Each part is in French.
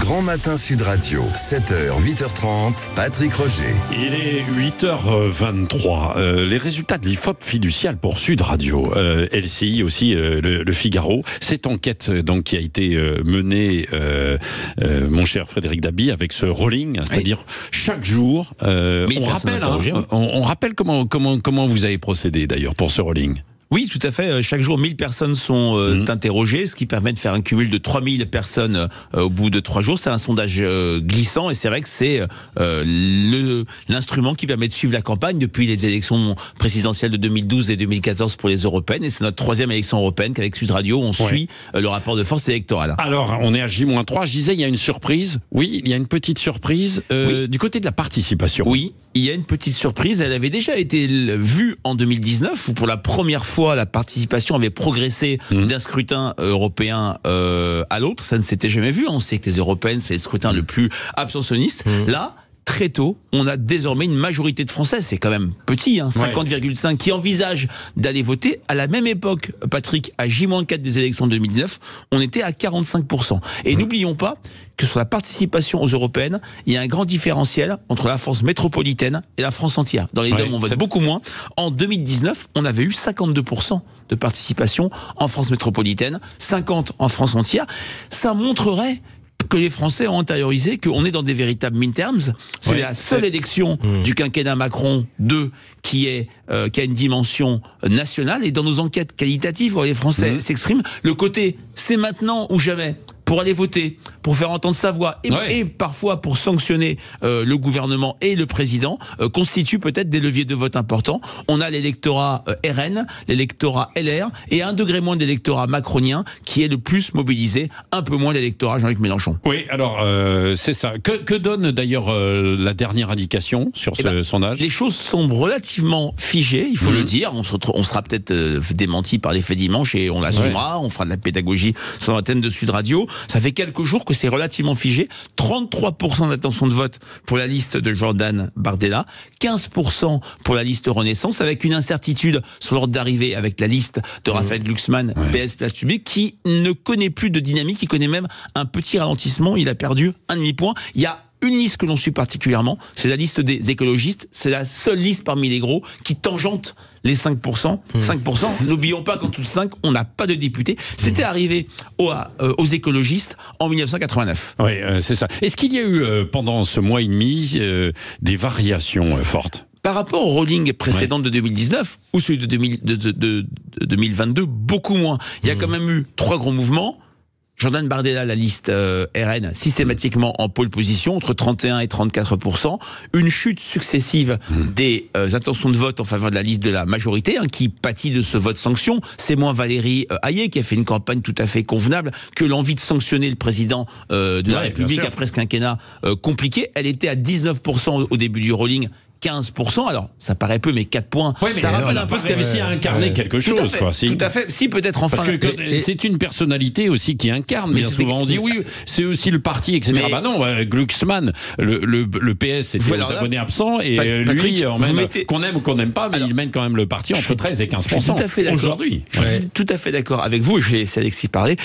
Grand Matin Sud Radio, 7h, 8h30, Patrick Roger. Il est 8h23. Les résultats de l'IFOP fiducial pour Sud Radio, LCI aussi, le Figaro. Cette enquête donc qui a été menée, mon cher Frédéric Dabi, avec ce rolling, c'est-à-dire chaque jour. On rappelle comment vous avez procédé d'ailleurs pour ce rolling. Oui, tout à fait. Chaque jour, 1000 personnes sont interrogées, ce qui permet de faire un cumul de 3000 personnes au bout de 3 jours. C'est un sondage glissant et c'est vrai que c'est l'instrument qui permet de suivre la campagne depuis les élections présidentielles de 2012 et 2014 pour les européennes. Et c'est notre 3e élection européenne qu'avec Sud Radio, on suit le rapport de force électorale. Alors, on est à J-3. Je disais, il y a une surprise. Oui, il y a une petite surprise du côté de la participation. Oui. Il y a une petite surprise, elle avait déjà été vue en 2019, où pour la première fois, la participation avait progressé d'un scrutin européen à l'autre. Ça ne s'était jamais vu. On sait que les européennes, c'est le scrutin le plus abstentionniste. Là, très tôt, on a désormais une majorité de Français, c'est quand même petit, 50,5, qui envisagent d'aller voter. À la même époque, Patrick, à J-4 des élections de 2019, on était à 45%. Et n'oublions pas que sur la participation aux européennes, il y a un grand différentiel entre la France métropolitaine et la France entière. Dans les DOM, on vote beaucoup moins. En 2019, on avait eu 52% de participation en France métropolitaine, 50% en France entière. Ça montrerait que les Français ont intériorisé qu'on est dans des véritables midterms. C'est la seule élection du quinquennat Macron 2 qui a une dimension nationale. Et dans nos enquêtes qualitatives, où les Français s'expriment, le côté « c'est maintenant ou jamais » pour aller voter, pour faire entendre sa voix et parfois pour sanctionner le gouvernement et le président, constitue peut-être des leviers de vote importants. On a l'électorat RN, l'électorat LR et un degré moins d'électorat macronien qui est le plus mobilisé, un peu moins l'électorat Jean-Luc Mélenchon. Oui, alors c'est ça. Que donne d'ailleurs la dernière indication sur ce sondage ? Les choses semblent relativement figées, il faut le dire. On sera peut-être démenti par l'effet dimanche et on l'assumera, on fera de la pédagogie sur l'antenne de Sud Radio. Ça fait quelques jours que c'est relativement figé. 33% d'intention de vote pour la liste de Jordan Bardella, 15% pour la liste Renaissance, avec une incertitude sur l'ordre d'arrivée avec la liste de Raphaël Glucksmann, PS Place Publique, qui ne connaît plus de dynamique, qui connaît même un petit ralentissement. Il a perdu un demi-point. Il y a une liste que l'on suit particulièrement, c'est la liste des écologistes. C'est la seule liste parmi les gros qui tangente les 5%. 5%, n'oublions pas qu'en dessous de 5, on n'a pas de députés. C'était arrivé aux écologistes en 1989. Oui, c'est ça. Est-ce qu'il y a eu, pendant ce mois et demi, des variations fortes ? Par rapport au rolling précédent de 2019, ou celui de 2022, beaucoup moins. Il y a quand même eu 3 gros mouvements. Jordan Bardella, la liste RN, systématiquement en pole position, entre 31 et 34%. Une chute successive des intentions de vote en faveur de la liste de la majorité, qui pâtit de ce vote sanction. C'est moins Valérie Hayé, qui a fait une campagne tout à fait convenable, que l'envie de sanctionner le président de la République après ce quinquennat compliqué. Elle était à 19% au début du rolling. 15%, alors ça paraît peu, mais 4 points, ça rappelle un peu ce qu'avait incarné quelque chose. Tout à fait, si peut-être enfin. Parce que c'est une personnalité aussi qui incarne, bien souvent on dit oui, c'est aussi le parti, etc. Bah non, Glucksmann, le PS était aux abonnés absents, et lui, qu'on aime ou qu'on n'aime pas, mais il mène quand même le parti entre 13 et 15% aujourd'hui. Je suis tout à fait d'accord avec vous, et je vais laisser Alexis parler.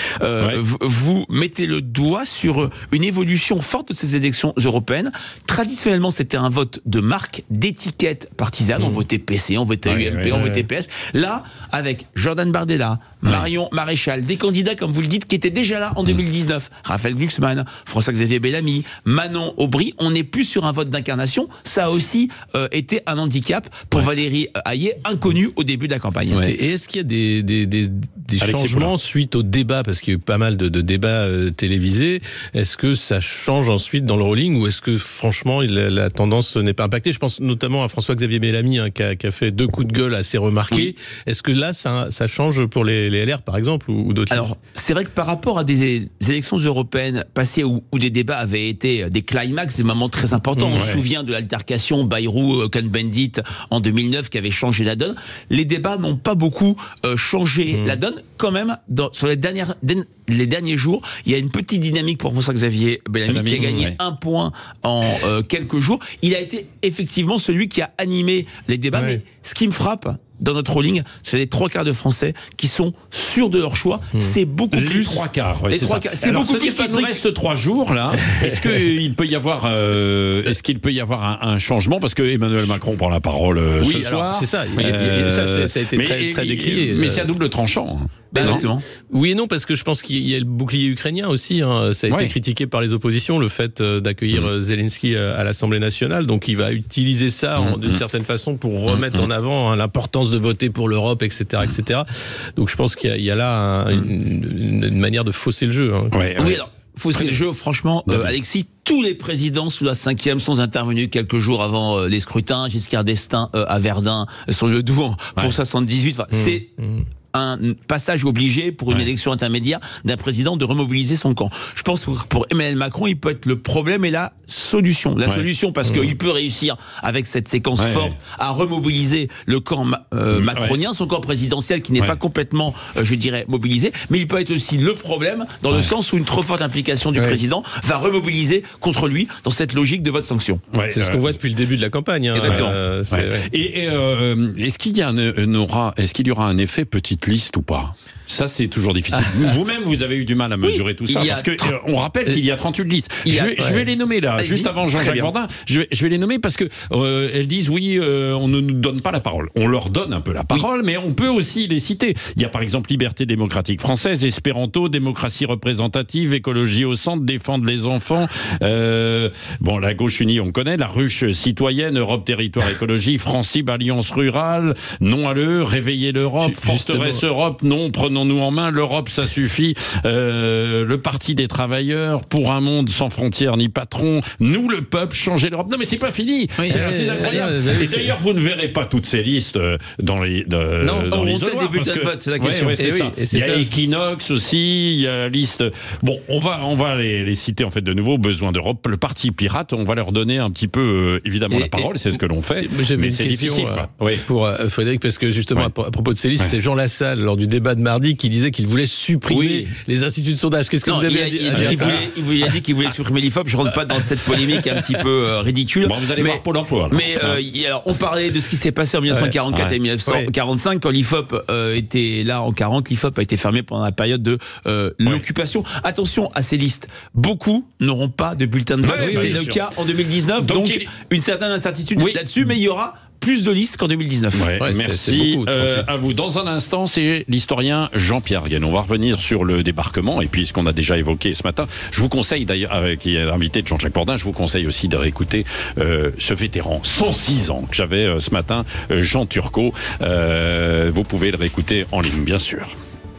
Vous mettez le doigt sur une évolution forte de ces élections européennes. Traditionnellement, c'était un vote de marque, d'étiquette partisane. On votait PC, on votait UMP, on votait PS. Là, avec Jordan Bardella, Marion Maréchal, des candidats, comme vous le dites, qui étaient déjà là en 2019. Raphaël Glucksmann, François-Xavier Bellamy, Manon Aubry. On n'est plus sur un vote d'incarnation. Ça a aussi été un handicap pour Valérie Hayé, inconnue au début de la campagne. Et est-ce qu'il y a des changements suite au débat, parce qu'il y a eu pas mal de débats télévisés? Est-ce que ça change ensuite dans le rolling, ou est-ce que franchement la tendance n'est pas impactée? Je pense notamment à François-Xavier Bellamy, qui a fait 2 coups de gueule assez remarqués. Est-ce que là ça change pour les LR par exemple, ou d'autres? Alors c'est vrai que par rapport à des élections européennes passées où des débats avaient été des climax, des moments très importants, on se souvient de l'altercation Bayrou-Cohn-Bendit en 2009 qui avait changé la donne. Les débats n'ont pas beaucoup changé la donne. Quand même, sur les derniers jours, il y a une petite dynamique pour François-Xavier Bellamy qui a gagné 1 point en quelques jours. Il a été effectivement celui qui a animé les débats. Mais ce qui me frappe, dans notre rolling, c'est les 3/4 de Français qui sont sûrs de leur choix. C'est beaucoup les plus. 3/4. Ouais, C'est beaucoup plus. Il nous reste 3 jours là. Est-ce qu'il peut y avoir, un changement parce que Emmanuel Macron prend la parole ce soir. C'est ça. Ça a été très décrié. Mais c'est à double tranchant. Exactement. Oui et non, parce que je pense qu'il y a le bouclier ukrainien aussi. Ça a été critiqué par les oppositions, le fait d'accueillir Zelensky à l'Assemblée nationale. Donc il va utiliser ça d'une certaine façon pour remettre en avant l'importance de voter pour l'Europe, etc., etc. Donc je pense qu'il y a là une manière de fausser le jeu. Oui, alors, fausser le jeu, franchement, Alexis, tous les présidents sous la 5e sont intervenus quelques jours avant les scrutins. Giscard d'Estaing à Verdun, sur le Doubs pour 78. Enfin, c'est un passage obligé pour une élection intermédiaire d'un président de remobiliser son camp. Je pense que pour Emmanuel Macron, il peut être le problème et la solution. La solution, parce qu'il peut réussir avec cette séquence forte à remobiliser le camp macronien, son camp présidentiel qui n'est pas complètement, je dirais, mobilisé, mais il peut être aussi le problème dans le sens où une trop forte implication du président va remobiliser contre lui dans cette logique de vote sanction. C'est ce qu'on voit depuis le début de la campagne. Et est-ce qu'il y aura un effet petite liste ou pas? Ça, c'est toujours difficile. Vous-même, vous avez eu du mal à mesurer tout ça. Parce que on rappelle qu'il y a 38 listes. Je vais les nommer là, juste avant Jean-Jacques Bourdin. Je vais les nommer parce que elles disent on ne nous donne pas la parole. On leur donne un peu la parole, mais on peut aussi les citer. Il y a par exemple Liberté démocratique française, Espéranto, démocratie représentative, écologie au centre, défendre les enfants. La gauche unie, on connaît. La ruche citoyenne, Europe territoire écologie, Francib, alliance rurale, non à l'E, réveiller l'Europe, forteresse Europe, non, prenons-nous en main, l'Europe ça suffit, le Parti des travailleurs, pour un monde sans frontières ni patron, nous le peuple, changer l'Europe. Non mais c'est pas fini, c'est assez incroyable. Et d'ailleurs vous ne verrez pas toutes ces listes dans l'isoloir. Des bulletins de vote, c'est la question. Il y a Equinox aussi, il y a la liste. Bon, on va les citer en fait de nouveau. Besoin d'Europe, le Parti Pirate, on va leur donner un petit peu évidemment la parole, c'est ce que l'on fait. Mais c'est difficile pour Frédéric, parce que justement à propos de ces listes, c'est Jean Lassalle lors du débat de mardi qui disait qu'il voulait supprimer les instituts de sondage. Qu'est-ce que vous avez à dire? Il a dit qu'il voulait supprimer l'IFOP. Je rentre pas dans cette polémique un petit peu ridicule. Bon, vous allez voir Pôle emploi. Alors, on parlait de ce qui s'est passé en 1944 et 1945 quand l'IFOP était là en 40. L'IFOP a été fermé pendant la période de l'occupation. Attention à ces listes. Beaucoup n'auront pas de bulletin de vote. C'était le cas en 2019. Donc une certaine incertitude là-dessus, mais il y aura plus de listes qu'en 2019. Merci à vous. Dans un instant, c'est l'historien Jean-Pierre Guénon. On va revenir sur le débarquement et puis ce qu'on a déjà évoqué ce matin. Je vous conseille d'ailleurs, qui est l'invité de Jean-Jacques Bourdin, je vous conseille aussi de réécouter ce vétéran, 106 ans, que j'avais ce matin, Jean Turcot. Vous pouvez le réécouter en ligne, bien sûr.